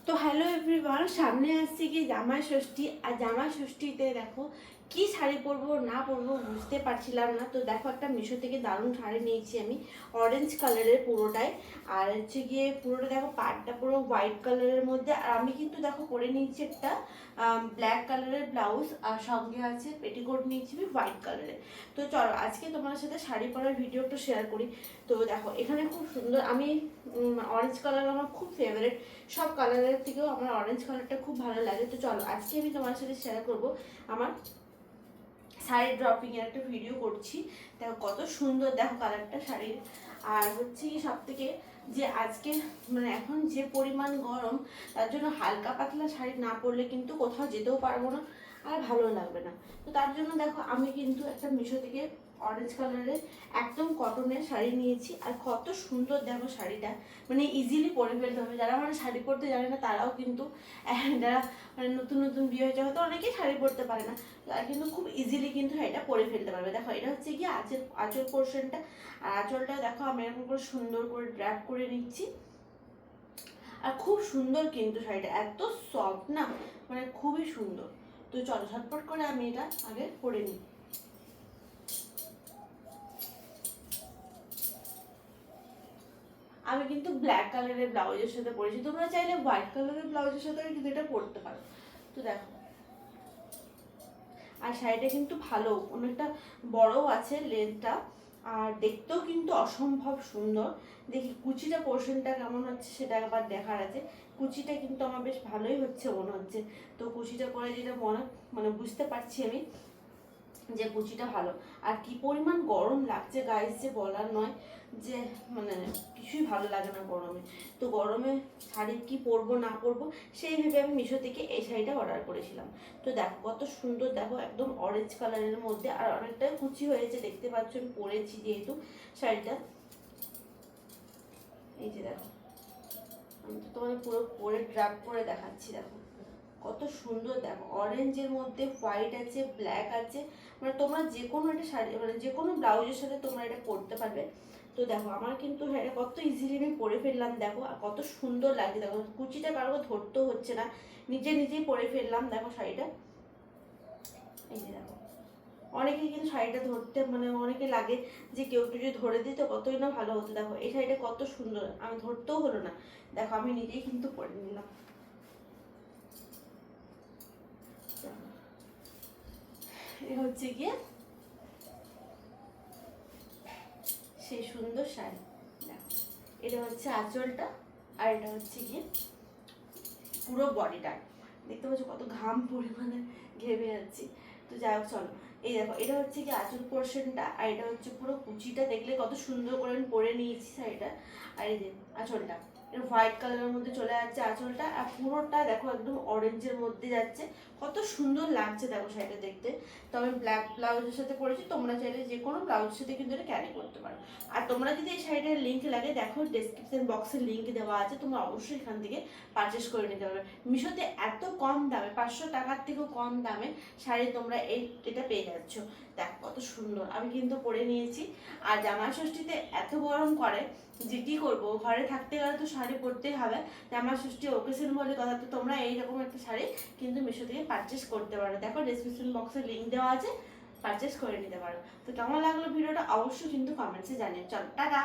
তো hello everyone, সামনে আসছে কি জামাই ষষ্ঠী। আর জামাই ষষ্ঠীতে দেখো কি শাড়ি পরবো না পরবো বুঝতে পারছিলাম না। তো দেখো একটা মিশো থেকে দারুণ শাড়ি নিয়েছি আমি, অরেঞ্জ কালারের পুরোটাই। আর হচ্ছে গিয়ে পুরোটা দেখো পাড়টা পুরো হোয়াইট কালারের মধ্যে। আর আমি কিন্তু দেখো পরে নিয়েছি একটা ব্ল্যাক কালারের ব্লাউজ, আর সঙ্গে আছে পেটিকোট নিয়েছি হোয়াইট কালারের। তো চলো আজকে তোমার সাথে শাড়ি পরার ভিডিওটা শেয়ার করি। তো দেখো এখানে খুব সুন্দর, আমি অরেঞ্জ কালার আমার খুব ফেভারিট, সব কালারের থেকেও আমার অরেঞ্জ কালারটা খুব ভালো লাগে। তো চলো আজকে আমি তোমার সাথে শেয়ার করব আমার শাড়ি ড্রপিং এর একটা ভিডিও করছি। দেখো কত সুন্দর, দেখো কালারটা শাড়ির। আর হচ্ছে কি সব থেকে যে আজকে মানে এখন যে পরিমাণ গরম, তার জন্য হালকা পাতলা শাড়ি না পরলে কিন্তু কোথাও যেতেও পারবো না, আর ভালো লাগবে না। তো তার জন্য দেখো আমি কিন্তু একটা মিশো থেকে অরেঞ্জ কালারের একদম কটনের শাড়ি নিয়েছি। আর কত সুন্দর দেখো শাড়িটা, মানে ইজিলি পরে ফেলতে হবে। যারা মানে শাড়ি পরতে জানে না তারাও কিন্তু, যারা মানে নতুন নতুন বিয়ে হয়েছে হয়তো অনেকেই শাড়ি পরতে পারে না, তারা কিন্তু খুব ইজিলি কিন্তু এটা পরে ফেলতে পারবে। দেখো এটা হচ্ছে কি আঁচল পোর্শনটা। আর আঁচলটা দেখো আমি এরকম করে সুন্দর করে ড্র্যাপ করে নিচ্ছি। আর খুব সুন্দর কিন্তু শাড়িটা, এত সফট না, মানে খুবই সুন্দর। তো চলো ঝটপট করে আমি এটা আগে পরে নিই। আমি কিন্তু ব্ল্যাক কালারের ব্লাউজের সাথে পরেছি, তোমরা চাইলে হোয়াইট কালারের ব্লাউজের সাথে কিন্তু এটা পরতে পারো। তো দেখো, আর শাড়িটা কিন্তু ভালো, অনেকটা বড়ও আছে লেন্থটা, আর দেখতেও কিন্তু অসম্ভব সুন্দর। দেখি কুচিটা পোর্শনটা কেমন হচ্ছে সেটা একবার দেখার আছে। কুচিটা কিন্তু আমার বেশ ভালোই হচ্ছে মনে হচ্ছে। তো কুচিটা করে যেটা মানে বুঝতে পারছি আমি যে কুচিটা ভালো। আর কি পরিমাণ গরম লাগছে গাইস, যে বলার নয়, যে মানে কিছুই ভালো লাগে না গরমে। তো গরমে শাড়ি কি পরবো না পরবো সেই ভেবে আমি মিশো থেকে এই শাড়িটা অর্ডার করেছিলাম। তো দেখো কত সুন্দর, দেখো একদম অরেঞ্জ কালারের মধ্যে, আর অনেকটাই কুচি হয়েছে দেখতে পাচ্ছ, আমি পরেছি যেহেতু শাড়িটা। এই যে দেখো, আমি তো তোমাদের পুরো পরে ড্রাপ করে দেখাচ্ছি। দেখো কত সুন্দর, দেখো অরেঞ্জের মধ্যে হোয়াইট আছে, ব্ল্যাক আছে, মানে তোমরা যে কোনো একটা শাড়ি মানে যে কোনো ব্লাউজের সাথে তোমরা এটা পরতে পারবে। তো দেখো আমার কিন্তু এটা কত ইজিলি আমি পরে ফেললাম, দেখো আর কত সুন্দর লাগছে। দেখো কুচিটা কারো ধরতেও হচ্ছে না, নিজে নিজেই পরে ফেললাম দেখো শাড়িটা। এই যে দেখো, অনেকে কিন্তু শাড়িটা ধরতে মানে অনেকে লাগে যে কেউ একটু যদি ধরে দিত কতই না ভালো হতো। দেখো এই শাড়িটা কত সুন্দর, আমি ধরতেও হলো না, দেখো আমি নিজেই কিন্তু পরে নিলাম। এ হচ্ছে গিয়ে সেই সুন্দর শাড়ি। দেখো এটা হচ্ছে আঁচলটা, আর এটা হচ্ছে গিয়ে পুরো বডিটা। দেখতে পাচ্ছ কত ঘাম পরিমাণে ঘেমে যাচ্ছি। তো যাই হোক চলো, এই দেখো এটা হচ্ছে কি আঁচল পোর্শনটা, আর এটা হচ্ছে পুরো কুচিটা। দেখলে কত সুন্দর করে আমি পরে নিয়েছি শাড়িটা। আর এই যে আঁচলটা, এটা হোয়াইট কালারের মধ্যে চলে যাচ্ছে আঁচলটা, আর পুরোটা দেখো একদম অরেঞ্জের মধ্যে যাচ্ছে। কত সুন্দর লাগছে দেখো শাড়িটা দেখতে। তো আমি ব্ল্যাক ব্লাউজের সাথে পরেছি, তোমরা চাইলে যে কোনো ব্লাউজের সাথে কিন্তু এটা ক্যারি করতে পারো। আর তোমরা যদি এই শাড়িটার লিঙ্ক লাগে, দেখো ডেসক্রিপশন বক্সের লিঙ্ক দেওয়া আছে, তোমরা অবশ্যই এখান থেকে পারচেস করে নিতে পারবে। মিশোতে এত কম দামে, 500 টাকার থেকেও কম দামে শাড়ি তোমরা এটা পেয়ে যাচ্ছ। দেখ কত সুন্দর, আমি কিন্তু পরে নিয়েছি। আর জামাই ষষ্ঠীতে এত গরম করে যে কি করবো, ঘরে থাকতে গেলে তো শাড়ি পরতেই হবে। জামাই ষষ্ঠী ওকেশন বলে কথা, তো তোমরা এইরকম একটা শাড়ি কিন্তু মিশো থেকে পারচেস করতে পারো। দেখো ডেসক্রিপশন বক্সে লিঙ্ক দেওয়া আছে, পারচেস করে নিতে পারো। তো কেমন লাগলো ভিডিওটা অবশ্যই কিন্তু কমেন্টসে জানিও। চলো টাটা।